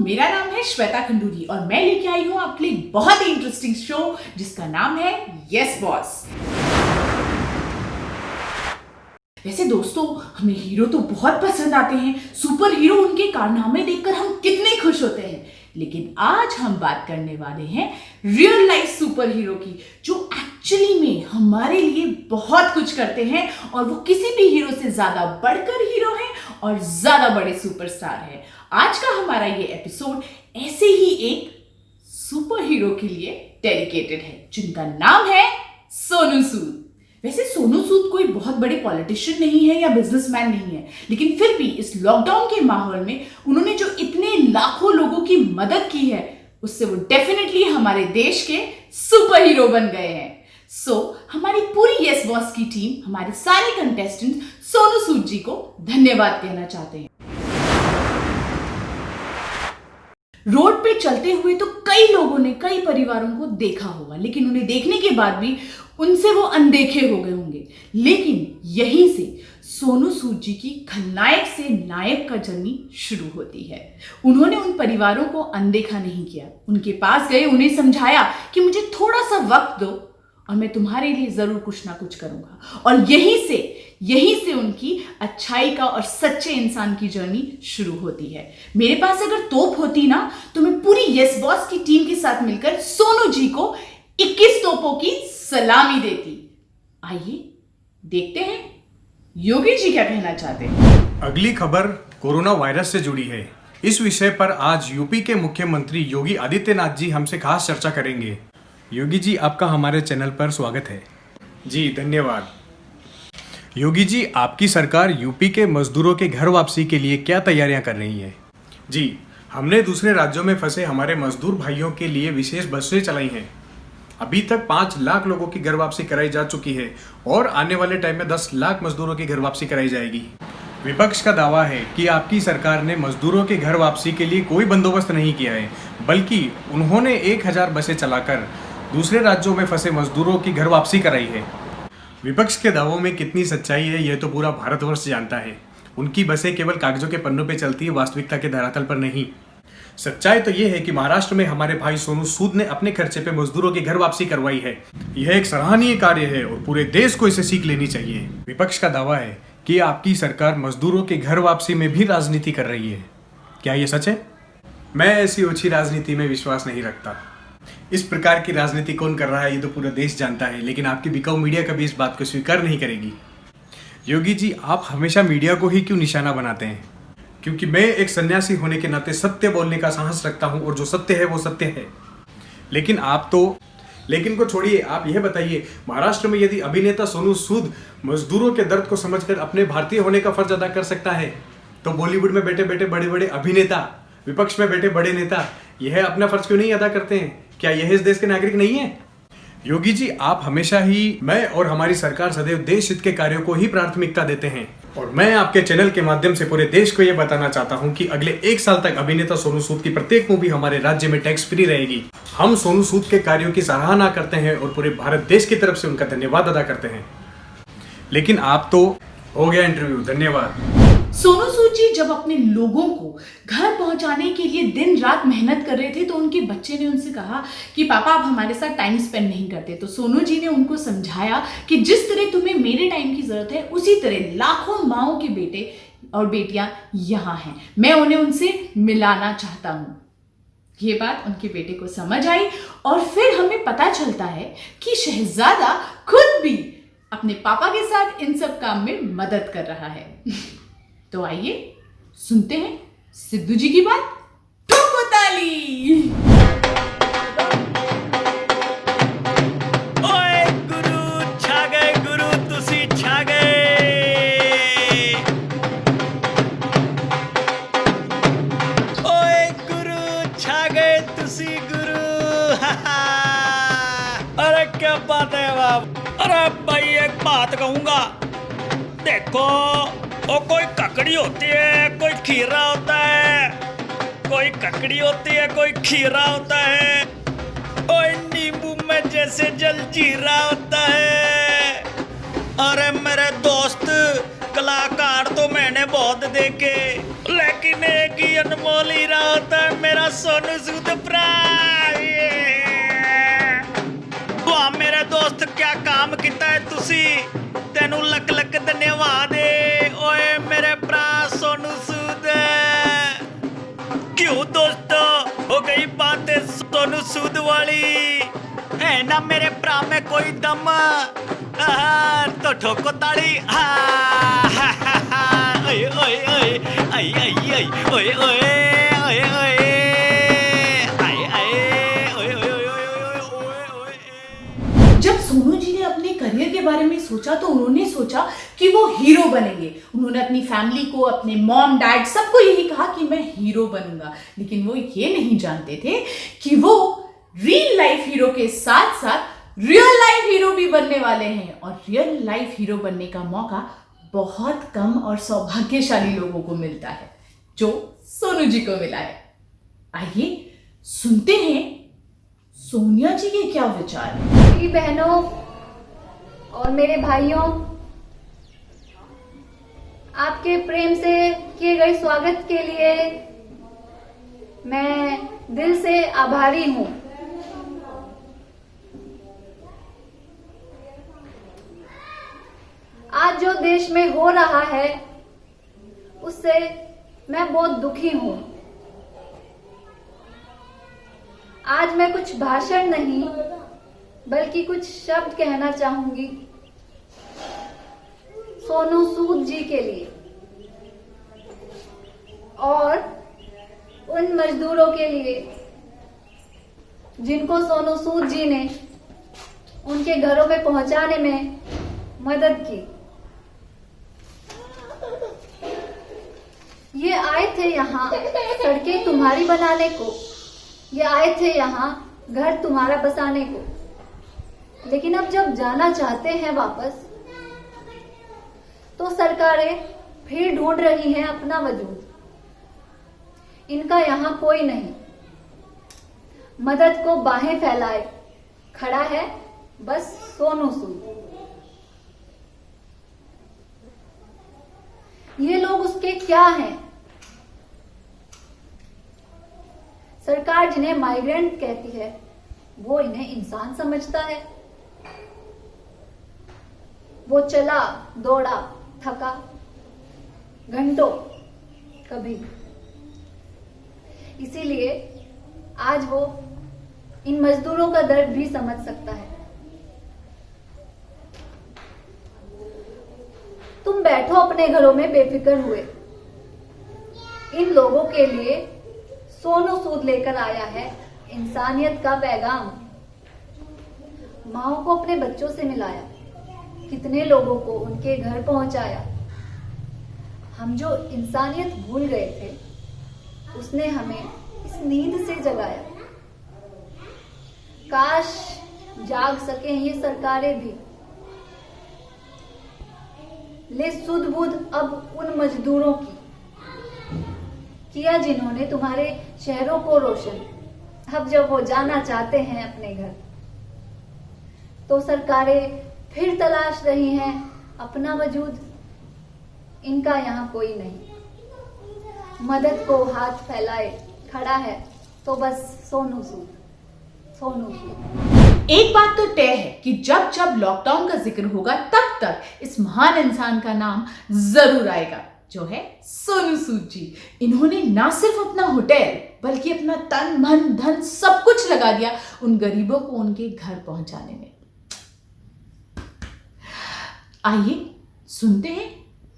मेरा नाम है श्वेता खंडूरी और मैं लेके आई हूं आपके लिए बहुत ही इंटरेस्टिंग शो जिसका नाम है यस बॉस। वैसे दोस्तों, हमें हीरो तो बहुत पसंद आते हैं, सुपर हीरो उनके कारनामे देखकर हम कितने खुश होते हैं। लेकिन आज हम बात करने वाले हैं रियल लाइफ सुपर हीरो की, जो एक्चुअली में हमारे लिए बहुत कुछ करते हैं और वो किसी भी हीरो से ज्यादा बढ़कर हीरो हैं और ज्यादा बड़े सुपरस्टार हैं। आज का हमारा ये एपिसोड ऐसे ही एक सुपर हीरो के लिए डेडिकेटेड है, जिनका नाम है सोनू सूद। वैसे सोनू सूद कोई बहुत बड़े पॉलिटिशियन नहीं है या बिजनेसमैन नहीं है, लेकिन फिर भी इस लॉकडाउन के माहौल में उन्होंने जो इतने लाखों लोगों की मदद की है, उससे वो डेफिनेटली हमारे देश के सुपर हीरो बन गए हैं। हमारी पूरी यस बॉस की टीम, हमारे सारे कंटेस्टेंट सोनू सूद जी को धन्यवाद कहना चाहते हैं। रोड पे चलते हुए तो कई लोगों ने कई परिवारों को देखा होगा, लेकिन उन्हें देखने के बाद भी उनसे वो अनदेखे हो गए होंगे। लेकिन यहीं से सोनू सूद जी की खलनायक से नायक का जर्नी शुरू होती है। उन्होंने उन परिवारों को अनदेखा नहीं किया, उनके पास गए, उन्हें समझाया कि मुझे थोड़ा सा वक्त दो और मैं तुम्हारे लिए जरूर कुछ ना कुछ करूंगा। और यहीं से उनकी अच्छाई का और सच्चे इंसान की जर्नी शुरू होती है। मेरे पास अगर तोप होती ना, तो मैं पूरी यस बॉस की टीम के साथ मिलकर सोनू जी को 21 तोपों की सलामी देती। आइए देखते हैं योगी जी क्या कहना चाहते हैं। अगली खबर कोरोना वायरस से जुड़ी है। इस विषय पर आज यूपी के मुख्यमंत्री योगी आदित्यनाथ जी हमसे खास चर्चा करेंगे। योगी जी, आपका हमारे चैनल पर स्वागत है। जी धन्यवाद। योगी जी, आपकी सरकार यूपी के मजदूरों के घर वापसी के लिए क्या तैयारियां कर रही है? जी, हमने दूसरे राज्यों में फंसे हमारे मजदूर भाइयों के लिए विशेष बसें चलाई हैं। अभी तक 5 लाख लोगों की घर वापसी कराई जा चुकी है और आने वाले टाइम में 10 लाख मजदूरों की घर वापसी कराई जाएगी। विपक्ष का दावा है कि आपकी सरकार ने मजदूरों के घर वापसी के लिए कोई बंदोबस्त नहीं किया है, बल्कि उन्होंने 1000 बसें चलाकर दूसरे राज्यों में फंसे मजदूरों की घर वापसी कराई है। विपक्ष के दावों में कितनी सच्चाई है, यह तो पूरा भारतवर्ष जानता है। उनकी बसें केवल कागजों के पन्नों पे चलती है, वास्तविकता के धरातल पर नहीं। सच्चाई तो यह है कि महाराष्ट्र में हमारे भाई सोनू सूद ने अपने खर्चे पे मजदूरों की घर वापसी करवाई है। यह एक सराहनीय कार्य है और पूरे देश को इसे सीख लेनी चाहिए। विपक्ष का दावा है कि आपकी सरकार मजदूरों की घर वापसी में भी राजनीति कर रही है। क्या ये सच है? मैं ऐसी ओछी राजनीति में विश्वास नहीं रखता। इस प्रकार की राजनीति कौन कर रहा है ये तो पूरा देश जानता है, लेकिन आपकी बिकाऊ मीडिया कभी इस बात को स्वीकार नहीं करेगी। योगी जी, आप हमेशा मीडिया को ही क्यों निशाना बनाते हैं? क्योंकि मैं एक सन्यासी होने के नाते सत्य बोलने का साहस रखता हूं और जो सत्य है वो सत्य है। लेकिन को छोड़िए, आप यह बताइए, महाराष्ट्र में यदि अभिनेता सोनू सूद मजदूरों के दर्द को समझकर अपने भारतीय होने का फर्ज अदा कर सकता है, तो बॉलीवुड में बैठे बैठे बड़े बड़े अभिनेता, विपक्ष में बैठे बड़े नेता यह अपना फर्ज क्यों नहीं अदा करते हैं? क्या यह इस देश के नागरिक नहीं है? योगी जी, आप हमेशा ही, मैं और हमारी सरकार सदैव देश हित के कार्यों को ही प्राथमिकता देते हैं। और मैं आपके चैनल के माध्यम से पूरे देश को यह बताना चाहता हूं कि अगले 1 साल तक अभिनेता सोनू सूद की प्रत्येक मूवी हमारे राज्य में टैक्स फ्री रहेगी। हम सोनू सूद के कार्यों की सराहना करते हैं और पूरे भारत देश की तरफ से उनका धन्यवाद अदा करते हैं। लेकिन आप तो हो गया इंटरव्यू, धन्यवाद। सोनू सूद जी जब अपने लोगों को घर पहुंचाने के लिए दिन रात मेहनत कर रहे थे, तो उनके बच्चे ने उनसे कहा कि पापा आप हमारे साथ टाइम स्पेंड नहीं करते। तो सोनू जी ने उनको समझाया कि जिस तरह तुम्हें मेरे टाइम की जरूरत है, उसी तरह लाखों माओं के बेटे और बेटियां यहाँ हैं, मैं उन्हें उनसे मिलाना चाहता हूं। ये बात उनके बेटे को समझ आई और फिर हमें पता चलता है कि शहजादा खुद भी अपने पापा के साथ इन सब काम में मदद कर रहा है। तो आइए सुनते हैं सिद्धू जी की बात। ठोको ताली। ओए गुरु छा गए, गुरु तुसी छा गए। ओए गुरु छा गए तुसी गुरु। अरे क्या बात है बाप। अरे भाई एक बात कहूंगा, देखो वो कोई ककड़ी होती है, कोई खीरा होता है, कोई ककड़ी होती है, कोई खीरा होता है, कोई नींबू में जैसे जलजीरा होता है। अरे मेरे दोस्त कलाकार तो मैंने बहुत देखे, लेकिन एक ही अनमोल हीरा होता है मेरा सोनू सूद भरा वाह मेरे दोस्त क्या काम किया है तुसी तेनू लख लख धन्यवाद ओए मेरे भरा सोनू सूद क्यों दोस्तों हो गई बात सोनू सूद वाली है ना मेरे भरा में कोई दम तो ठोको ताड़ी ओए ओए ओए आई आई आई ओए ओए ओए ओए आई आई ओए ओए ओए ओए ओए। जब सोनू जी ने अपने करियर के बारे में सोचा तो उन्होंने सोचा कि वो हीरो बनेंगे। उन्होंने अपनी फैमिली को, अपने मॉम डैड सबको यही कहा कि मैं हीरो बनूंगा, लेकिन वो ये नहीं जानते थे कि वो रियल लाइफ हीरो के साथ साथ रियल लाइफ हीरो भी बनने वाले हैं। और रियल लाइफ हीरो बनने का मौका बहुत कम और सौभाग्यशाली लोगों को मिलता है, जो सोनू जी को मिला है। आइए सुनते हैं सोनिया जी के क्या विचार हैं। मेरी बहनों और मेरे भाइयों, आपके प्रेम से किए गए स्वागत के लिए मैं दिल से आभारी हूं। आज जो देश में हो रहा है उससे मैं बहुत दुखी हूं। आज मैं कुछ भाषण नहीं बल्कि कुछ शब्द कहना चाहूंगी सोनू सूद जी के लिए और उन मजदूरों के लिए जिनको सोनू सूद जी ने उनके घरों में पहुंचाने में मदद की। ये आए थे यहाँ सड़कें तुम्हारी बनाने को, ये आए थे यहाँ घर तुम्हारा बसाने को, लेकिन अब जब जाना चाहते हैं वापस तो सरकारें फिर ढूंढ रही हैं अपना वजूद। इनका यहाँ कोई नहीं, मदद को बाहें फैलाए खड़ा है बस सोनू सूद। ये लोग उसके क्या हैं? सरकार जिन्हें माइग्रेंट कहती है वो इन्हें इंसान समझता है। वो चला दौड़ा थका घंटों कभी, इसीलिए आज वो इन मजदूरों का दर्द भी समझ सकता है। तुम बैठो अपने घरों में बेफिक्र हुए। इन लोगों के लिए सोनू सूद लेकर आया है इंसानियत का पैगाम। माओ को अपने बच्चों से मिलाया, कितने लोगों को उनके घर पहुंचाया। हम जो इंसानियत भूल गए थे उसने हमें इस नींद से जगाया। काश जाग सके ये सरकारें भी, ले सुध बुध अब उन मजदूरों की, किया जिन्होंने तुम्हारे शहरों को रोशन। अब जब वो जाना चाहते हैं अपने घर तो सरकारें फिर तलाश रही हैं अपना वजूद। इनका यहाँ कोई नहीं, मदद को हाथ फैलाए खड़ा है तो बस सोनू सूद, सोनू सूद। एक बात तो तय है कि जब जब लॉकडाउन का जिक्र होगा तब तक इस महान इंसान का नाम जरूर आएगा, जो है सोनू सूद जी। इन्होंने ना सिर्फ अपना होटल बल्कि अपना तन मन धन सब कुछ लगा दिया उन गरीबों को उनके घर पहुंचाने में। आइए सुनते हैं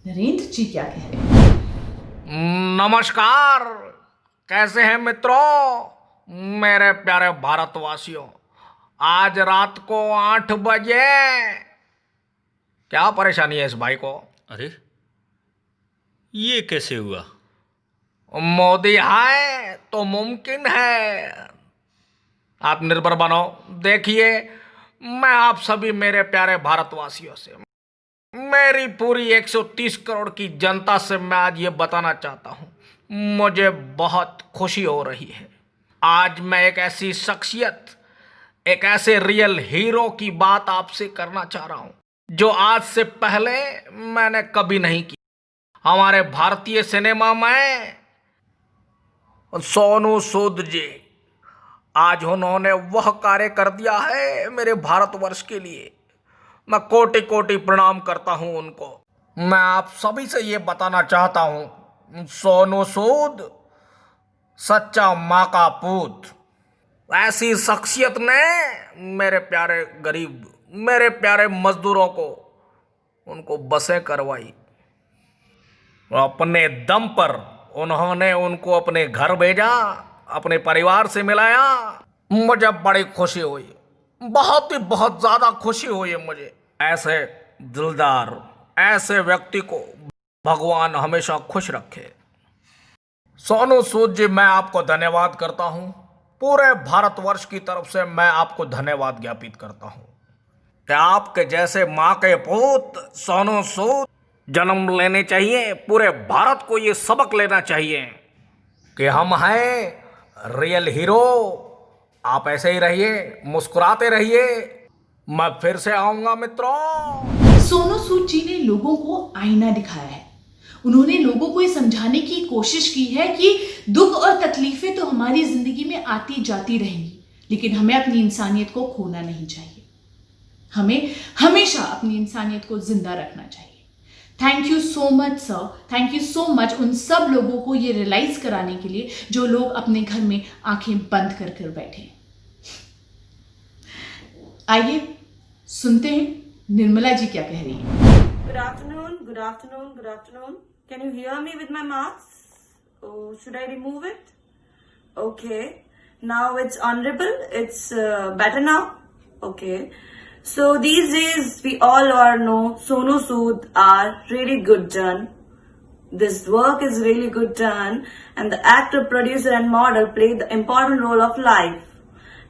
नरेंद्र जी क्या कह रहे हैं। नमस्कार, कैसे हैं मित्रों, मेरे प्यारे भारतवासियों। आज रात को 8 बजे क्या परेशानी है इस भाई को? अरे ये कैसे हुआ? मोदी है तो मुमकिन है। आप निर्भर बनो। देखिए, मैं आप सभी मेरे प्यारे भारतवासियों से, मेरी पूरी 130 करोड़ की जनता से मैं आज ये बताना चाहता हूँ, मुझे बहुत खुशी हो रही है। आज मैं एक ऐसी शख्सियत, एक ऐसे रियल हीरो की बात आपसे करना चाह रहा हूँ जो आज से पहले मैंने कभी नहीं की। हमारे भारतीय सिनेमा में सोनू सूद जी, आज उन्होंने वह कार्य कर दिया है मेरे भारतवर्ष के लिए। मैं कोटि कोटि प्रणाम करता हूं उनको। मैं आप सभी से ये बताना चाहता हूं, सोनू सूद सच्चा माँ का पूत। ऐसी शख्सियत ने मेरे प्यारे गरीब, मेरे प्यारे मजदूरों को उनको बसें करवाई। अपने दम पर उन्होंने उनको अपने घर भेजा, अपने परिवार से मिलाया। मुझे बड़ी खुशी हुई, बहुत ज़्यादा खुशी हुई मुझे। ऐसे दिलदार, ऐसे व्यक्ति को भगवान हमेशा खुश रखे। सोनू सूद जी, मैं आपको धन्यवाद करता हूं। पूरे भारतवर्ष की तरफ से मैं आपको धन्यवाद ज्ञापित करता हूं कि आपके जैसे माँ के पूत सोनू सूद जन्म लेने चाहिए। पूरे भारत को ये सबक लेना चाहिए कि हम हैं रियल हीरो। आप ऐसे ही रहिए, मुस्कुराते रहिए। मैं फिर से आऊंगा मित्रों। सोनू सूद जी ने लोगों को आईना दिखाया है। उन्होंने लोगों को ये समझाने की कोशिश की है कि दुख और तकलीफें तो हमारी जिंदगी में आती जाती रहेंगी, लेकिन हमें अपनी इंसानियत को खोना नहीं चाहिए। हमें हमेशा अपनी इंसानियत को जिंदा रखना चाहिए। Thank you so much sir, thank you so much उन सब लोगों को ये रियलाइज कराने के लिए जो लोग अपने घर में आंखें बंद कर कर बैठे। आइए सुनते हैं निर्मला जी क्या कह रही है। Good afternoon, good afternoon, good afternoon. Can you hear me with my mask? Oh, should I remove it? Okay. Now it's honorable. It's better now. Okay. So these days we all know Sonu Sood are really good done. This work is really good done, and the actor, producer, and model play the important role of life.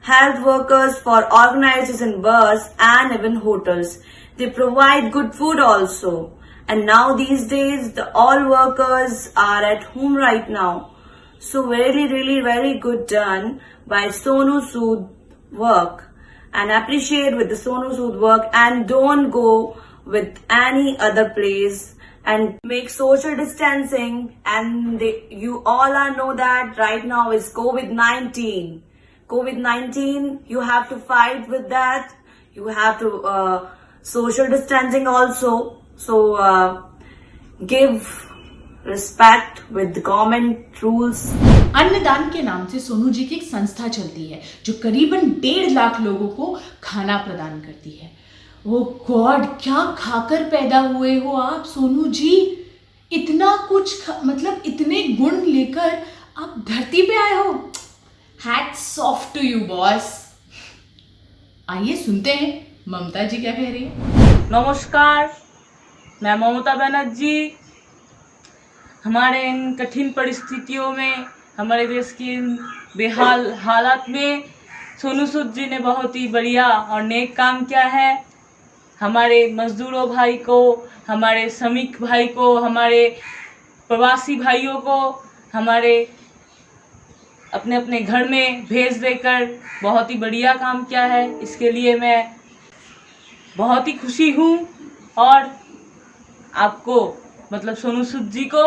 Health workers for organizers in bars and even hotels. They provide good food also. And now these days, all workers are at home right now. So very good done by Sonu Sood work. And appreciate with the Sonu Sood work, and don't go with any other place, and make social distancing. And you all know that right now is COVID-19. COVID-19, you have to fight with that. You have to social distancing also. So give respect with the government rules. अन्नदान के नाम से सोनू जी की एक संस्था चलती है जो करीबन 1.5 लाख लोगों को खाना प्रदान करती है। ओ गॉड, क्या खाकर पैदा हुए हो आप सोनू जी। इतना कुछ मतलब इतने गुण लेकर आप धरती पे आए हो। Hats off to you boss. आइए सुनते हैं ममता जी क्या कह रही है। नमस्कार, मैं ममता बनर्जी। हमारे इन कठिन परिस्थितियों में, हमारे देश की इन बेहाल हालात में सोनू सूद जी ने बहुत ही बढ़िया और नेक काम किया है। हमारे मजदूरों भाई को, हमारे श्रमिक भाई को, हमारे प्रवासी भाइयों को हमारे अपने अपने घर में भेज देकर बहुत ही बढ़िया काम किया है। इसके लिए मैं बहुत ही खुशी हूँ और आपको मतलब सोनू सूद जी को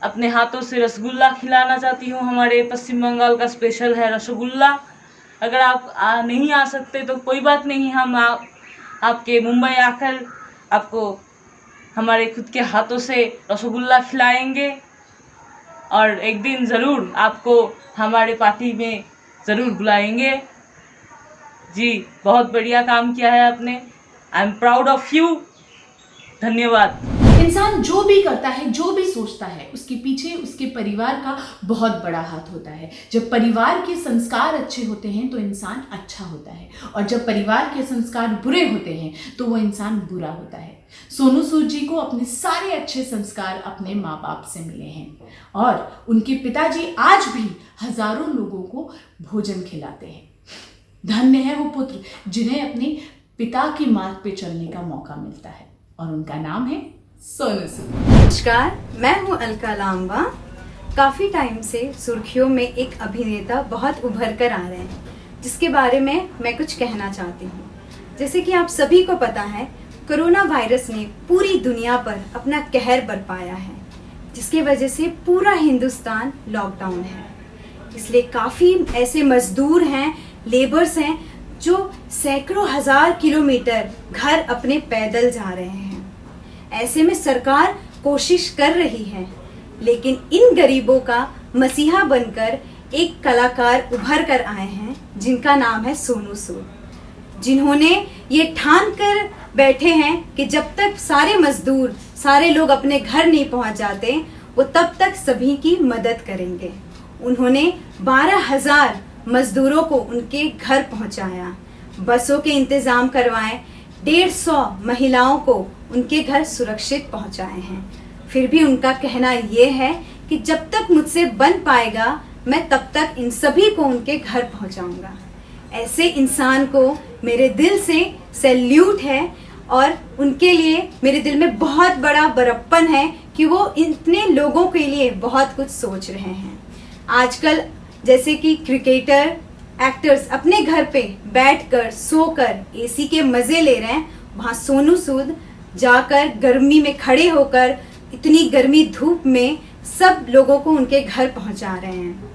अपने हाथों से रसगुल्ला खिलाना चाहती हूँ। हमारे पश्चिम बंगाल का स्पेशल है रसगुल्ला। अगर आप नहीं आ सकते तो कोई बात नहीं, हम आपके मुंबई आकर आपको हमारे खुद के हाथों से रसगुल्ला खिलाएंगे और एक दिन ज़रूर आपको हमारे पार्टी में ज़रूर बुलाएंगे। जी, बहुत बढ़िया काम किया है आपने। I am proud of you. धन्यवाद। इंसान जो भी करता है, जो भी सोचता है, उसके पीछे उसके परिवार का बहुत बड़ा हाथ होता है। जब परिवार के संस्कार अच्छे होते हैं तो इंसान अच्छा होता है, और जब परिवार के संस्कार बुरे होते हैं तो वो इंसान बुरा होता है। सोनू सूद जी को अपने सारे अच्छे संस्कार अपने माँ बाप से मिले हैं और उनके पिताजी आज भी हजारों लोगों को भोजन खिलाते हैं। धन्य है वो पुत्र जिन्हें अपने पिता के मार्ग पे चलने का मौका मिलता है, और उनका नाम है सोनू सूद। नमस्कार, मैं हूँ अलका लांबा। काफ़ी टाइम से सुर्खियों में एक अभिनेता बहुत उभर कर आ रहे हैं, जिसके बारे में मैं कुछ कहना चाहती हूँ। जैसे कि आप सभी को पता है, कोरोना वायरस ने पूरी दुनिया पर अपना कहर बरपाया है, जिसके वजह से पूरा हिंदुस्तान लॉकडाउन है। इसलिए काफ़ी ऐसे मजदूर हैं, लेबर्स हैं जो सैकड़ों हजार किलोमीटर घर अपने पैदल जा रहे हैं। ऐसे में सरकार कोशिश कर रही है, लेकिन इन गरीबों का मसीहा बनकर एक कलाकार उभर कर आए हैं जिनका नाम है सोनू सूद, जिन्होंने ये ठान कर बैठे हैं कि जब तक सारे मजदूर, सारे लोग अपने घर नहीं पहुंच जाते, वो तब तक सभी की मदद करेंगे। उन्होंने 12,000 मजदूरों को उनके घर पहुंचाया, बसों के इंतजाम करवाए, 150 महिलाओं को उनके घर सुरक्षित पहुंचाए हैं। फिर भी उनका कहना यह है कि जब तक मुझसे बन पाएगा मैं तब तक इन सभी को उनके घर पहुंचाऊंगा। ऐसे इंसान को मेरे दिल से सैल्यूट है और उनके लिए मेरे दिल में बहुत बड़ा बड़प्पन है कि वो इतने लोगों के लिए बहुत कुछ सोच रहे हैं। आजकल जैसे कि क्रिकेटर, एक्टर्स अपने घर पे बैठकर, सोकर एसी के मजे ले रहे हैं, वहाँ सोनू सूद जाकर गर्मी में खड़े होकर इतनी गर्मी धूप में सब लोगों को उनके घर पहुंचा रहे हैं।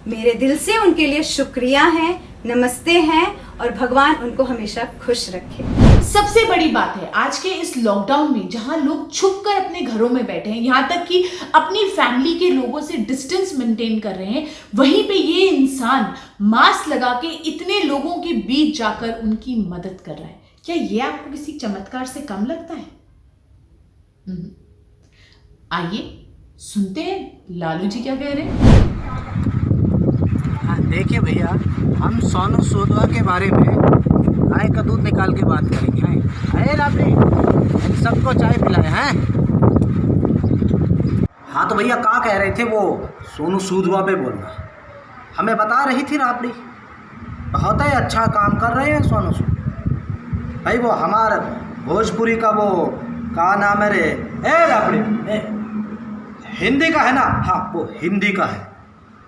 मेरे दिल से उनके लिए शुक्रिया है, नमस्ते हैं और भगवान उनको हमेशा खुश रखे। सबसे बड़ी बात है आज के इस लॉकडाउन में जहां लोग छुप कर अपने घरों में बैठे हैं, यहाँ तक कि अपनी फैमिली के लोगों से डिस्टेंस मेंटेन कर रहे हैं, वहीं पे ये इंसान मास्क लगा के इतने लोगों के बीच जाकर उनकी मदद कर रहा है। क्या ये आपको किसी चमत्कार से कम लगता है? आइए सुनते हैं लालू जी क्या कह रहे हैं। देखिए भैया, हम सोनू सूद के बारे में गाय का दूध निकाल के बात करेंगे। अरे राबड़ी, सबको चाय पिलाए हैं। हाँ तो भैया क्या कह रहे थे वो सोनू सूद पे बोलना, हमें बता रही थी राबड़ी, बहुत ही अच्छा काम कर रहे हैं सोनू सूद भाई। वो हमारा भोजपुरी का वो का नाम है रे, ए राबड़ी, हिंदी का है ना? हाँ वो हिंदी का है,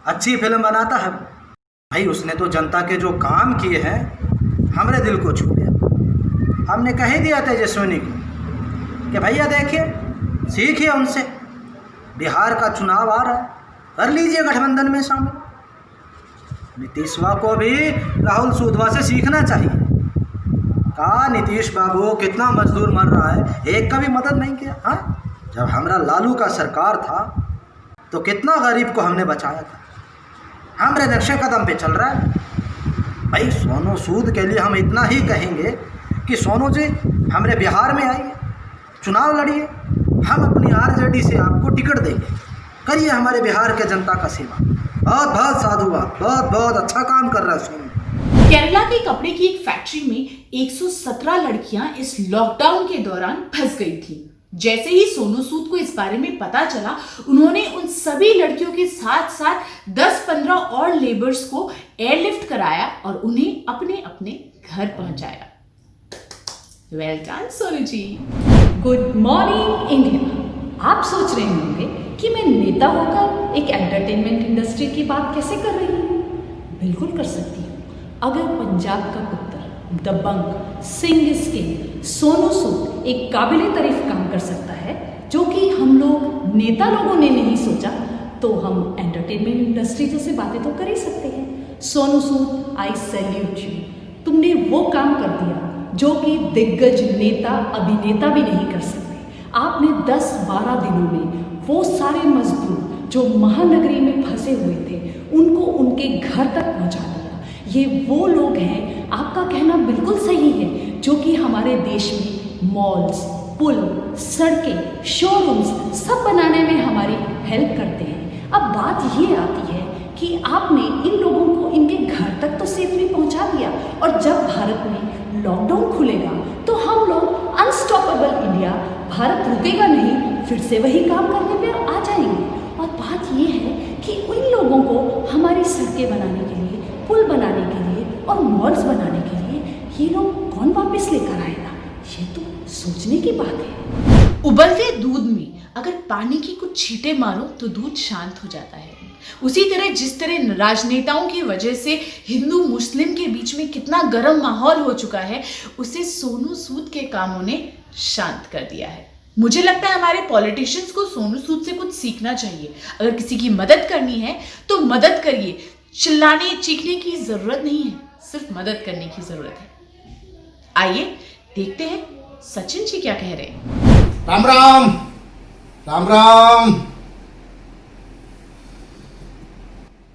अच्छी फिल्म बनाता है भाई। उसने तो जनता के जो काम किए हैं हमारे दिल को छू गया। हमने कह ही दिया तेजस्विनी को कि भैया देखिए, सीखिए उनसे, बिहार का चुनाव आ रहा है, कर लीजिए गठबंधन में शामिल। नीतीशवा को भी राहुल सूदवा से सीखना चाहिए। कहा नीतीश बाबू कितना मजदूर मर रहा है, एक का भी मदद नहीं किया। हाँ, जब हमारा लालू का सरकार था तो कितना गरीब को हमने बचाया था, हमारे नक्शे कदम पे चल रहा है भाई। सोनू सूद के लिए हम इतना ही कहेंगे कि सोनू जी हमारे बिहार में आइए, चुनाव लड़िए, हम अपनी आरजेडी से आपको टिकट देंगे, करिए हमारे बिहार के जनता का सेवा। बहुत बहुत साधुवाद, बहुत बहुत अच्छा काम कर रहा है सोनू। केरला के कपड़े की एक फैक्ट्री में 117 लड़कियां इस लॉकडाउन के दौरान फंस गई थी। जैसे ही सोनू सूद को इस बारे में पता चला, उन्होंने उन सभी लड़कियों के साथ साथ 10-15 और लेबर्स को एयरलिफ्ट कराया और उन्हें अपने अपने घर पहुंचाया। Well done Sonu ji. Good morning India. आप सोच रहे होंगे कि मैं नेता होकर एक एंटरटेनमेंट इंडस्ट्री की बात कैसे कर रही हूँ। बिल्कुल कर सकती हूँ। अगर पंजाब का पुत्र दबंग सिंह स्किन सोनू सूद एक काबिले तारीफ काम कर सकता है, जो कि हम लोग नेता लोगों ने नहीं सोचा, तो हम एंटरटेनमेंट इंडस्ट्री जैसे बातें तो कर ही सकते हैं। सोनू सूद, आई सैल्यूट यू। तुमने वो काम कर दिया जो कि दिग्गज नेता, अभिनेता भी नहीं कर सकते। आपने 10-12 दिनों में वो सारे मजदूर जो महानगरी में फंसे हुए थे उनको उनके घर तक पहुंचा दिया। ये वो लोग हैं, आपका कहना बिल्कुल सही है, जो कि हमारे देश में मॉल्स, पुल, सड़कें, शोरूम्स सब बनाने में हमारी हेल्प करते हैं। अब बात ये आती है कि आपने इन लोगों को इनके घर तक तो सेफली पहुंचा दिया, और जब भारत में लॉकडाउन खुलेगा तो हम लोग अनस्टॉपेबल इंडिया, भारत रुकेगा नहीं, फिर से वही काम करने पे आ जाएंगे। और बात ये है कि उन लोगों को हमारी सड़कें बनाने के लिए, पुल बनाने के लिए और मॉल्स बनाने के लिए ये लोग कौन वापस लेकर आएगा, ये तो सोचने की बात है। उबलते दूध में अगर पानी की कुछ छींटे मारो तो दूध शांत हो जाता है। उसी तरह जिस तरह राजनेताओं की वजह से हिंदू मुस्लिम के बीच में कितना गर्म माहौल हो चुका है, उसे सोनू सूद के कामों ने शांत कर दिया है। मुझे लगता है हमारे पॉलिटिशियंस को सोनू सूद से कुछ सीखना चाहिए। अगर किसी की मदद करनी है तो मदद करिए, चिल्लाने चीखने की जरूरत नहीं है, सिर्फ मदद करने की जरूरत है। आइए देखते हैं सचिन जी क्या कह रहे हैं। राम राम राम राम।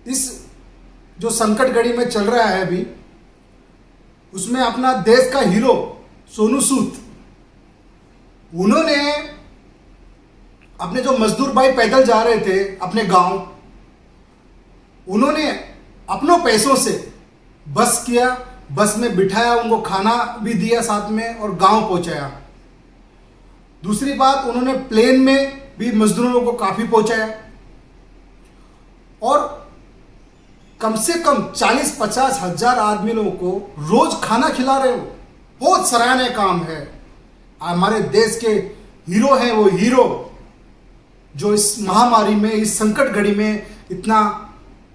इस जो संकट घड़ी में चल रहा है अभी, उसमें अपना देश का हीरो सोनू सूद, उन्होंने अपने जो मजदूर भाई पैदल जा रहे थे अपने गांव, उन्होंने अपनों पैसों से बस किया, बस में बिठाया, उनको खाना भी दिया साथ में और गांव पहुंचाया। दूसरी बात, उन्होंने प्लेन में भी मजदूरों को काफ़ी पहुंचाया और कम से कम 40-50 हजार आदमियों को रोज खाना खिला रहे हो। बहुत सराहनीय काम है। हमारे देश के हीरो हैं वो हीरो, जो इस महामारी में, इस संकट घड़ी में इतना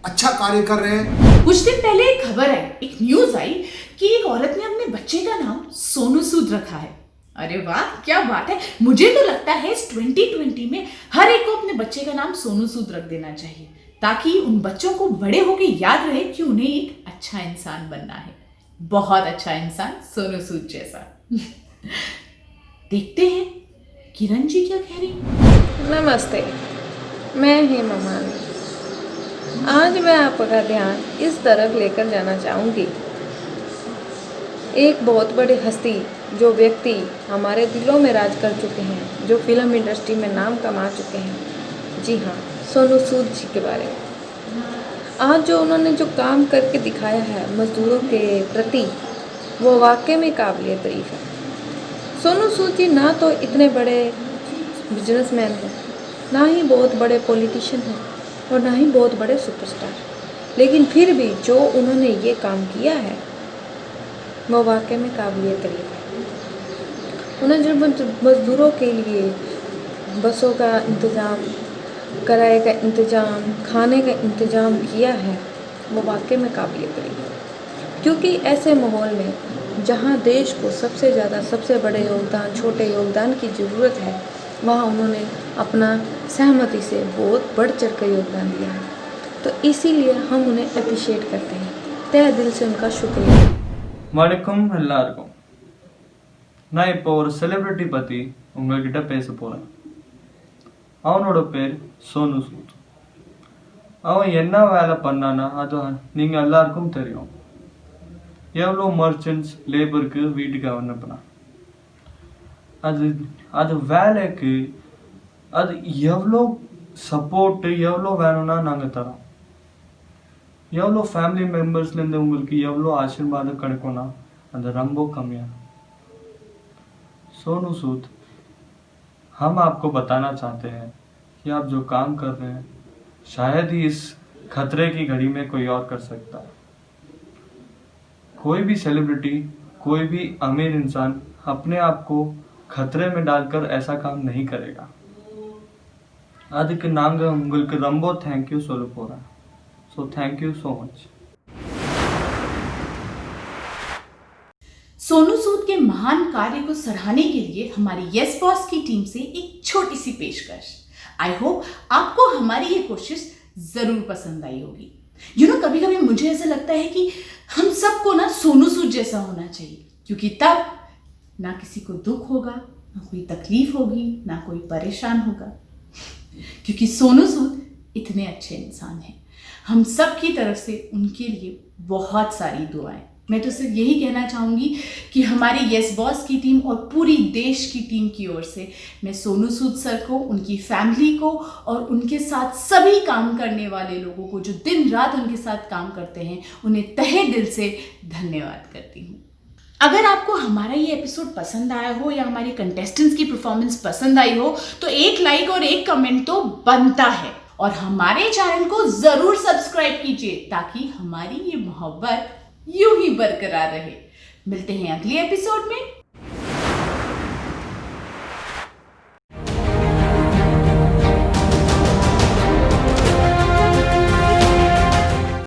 अच्छा कार्य कर रहे हैं। कुछ दिन पहले एक खबर आई, एक न्यूज आई कि एक औरत ने अपने बच्चे का नाम सोनू सूद रखा है। अरे वाह, क्या बात है। मुझे तो लगता है इस 2020 में हर एक को अपने बच्चे का नाम सोनू सूद रख देना चाहिए, ताकि उन बच्चों को बड़े होकर याद रहे कि उन्हें एक अच्छा इंसान बनना है, बहुत अच्छा इंसान, सोनू सूद जैसा। देखते हैं किरण जी क्या कह रही हैं। नमस्ते, मैं हेमा मालिनी। आज मैं आपका ध्यान इस तरफ लेकर जाना चाहूँगी। एक बहुत बड़ी हस्ती, जो व्यक्ति हमारे दिलों में राज कर चुके हैं, जो फिल्म इंडस्ट्री में नाम कमा चुके हैं, जी हाँ, सोनू सूद जी के बारे में। आज जो उन्होंने जो काम करके दिखाया है मजदूरों के प्रति, वो वाकई में काबिल तारीफ है। सोनू सूद जी ना तो इतने बड़े बिजनेसमैन हैं, ना ही बहुत बड़े पॉलिटिशियन हैं और ना ही बहुत बड़े सुपरस्टार, लेकिन फिर भी जो उन्होंने ये काम किया है वो वाकई में काबिल तारीफ है। उन्होंने जो मजदूरों के लिए बसों का इंतज़ाम, किराए का इंतज़ाम, खाने का इंतज़ाम किया है, वो वाकई में काबिल तारीफ है। क्योंकि ऐसे माहौल में जहाँ देश को सबसे ज़्यादा, सबसे बड़े योगदान, छोटे योगदान की ज़रूरत है, वहाँ उन्होंने अपना सहमति से बहुत बढ़ चढ़ कर योगदान दिया है। तो इसीलिए हम उन्हें अप्रिशिएट करते हैं, तहे दिल से उनका शुक्रिया। வணக்கம் எல்லாருக்கும். நான் இப்போ ஒரு செலிபிரிட்டி பற்றி உங்கள்கிட்ட பேச போகிறேன். அவனோட பேர் சோனு சூத். அவன் என்ன வேலை பண்ணானா அது நீங்கள் எல்லாருக்கும் தெரியும். எவ்வளோ மர்ச்சன்ட்ஸ் லேபருக்கு வீட்டுக்கு அனுப்புனான். அது வேலைக்கு அது எவ்வளோ சப்போர்ட்டு எவ்வளோ வேணும்னா நாங்கள் தரோம். எவ்வளோ ஃபேமிலி மெம்பர்ஸ்லேருந்து உங்களுக்கு எவ்வளோ ஆசீர்வாதம் கிடைக்கும்னா அது ரொம்ப कमियाँ। सोनू सूद, हम आपको बताना चाहते हैं कि आप जो काम कर रहे हैं शायद ही इस खतरे की घड़ी में कोई और कर सकता है। कोई भी सेलिब्रिटी, कोई भी अमीर इंसान अपने आप को खतरे में डालकर ऐसा काम नहीं करेगा। அதுக்கு நாங்கள் உங்களுக்கு ரொம்ப தேங்க்யூ சொல்ல போகிறேன். So thank you so much. Sonu Sood के महान कार्य को सराहने के लिए हमारी यस बॉस की टीम से एक छोटी सी पेशकश। आई होप आपको हमारी ये कोशिश जरूर पसंद आई होगी। कभी कभी मुझे ऐसा लगता है कि हम सबको ना सोनू सूद जैसा होना चाहिए, क्योंकि तब ना किसी को दुख होगा, ना कोई तकलीफ होगी, ना कोई परेशान होगा, क्योंकि सोनू सूद इतने अच्छे इंसान हैं। हम सब की तरफ से उनके लिए बहुत सारी दुआएं। मैं तो सिर्फ यही कहना चाहूँगी कि हमारी यस बॉस की टीम और पूरी देश की टीम की ओर से मैं सोनू सूद सर को, उनकी फैमिली को और उनके साथ सभी काम करने वाले लोगों को जो दिन रात उनके साथ काम करते हैं, उन्हें तहे दिल से धन्यवाद करती हूँ। अगर आपको हमारा ये एपिसोड पसंद आया हो या हमारे कंटेस्टेंट्स की परफॉर्मेंस पसंद आई हो तो एक लाइक और एक कमेंट तो बनता है, और हमारे चैनल को जरूर सब्सक्राइब कीजिए ताकि हमारी ये मोहब्बत यूं ही बरकरार रहे। मिलते हैं अगले एपिसोड में।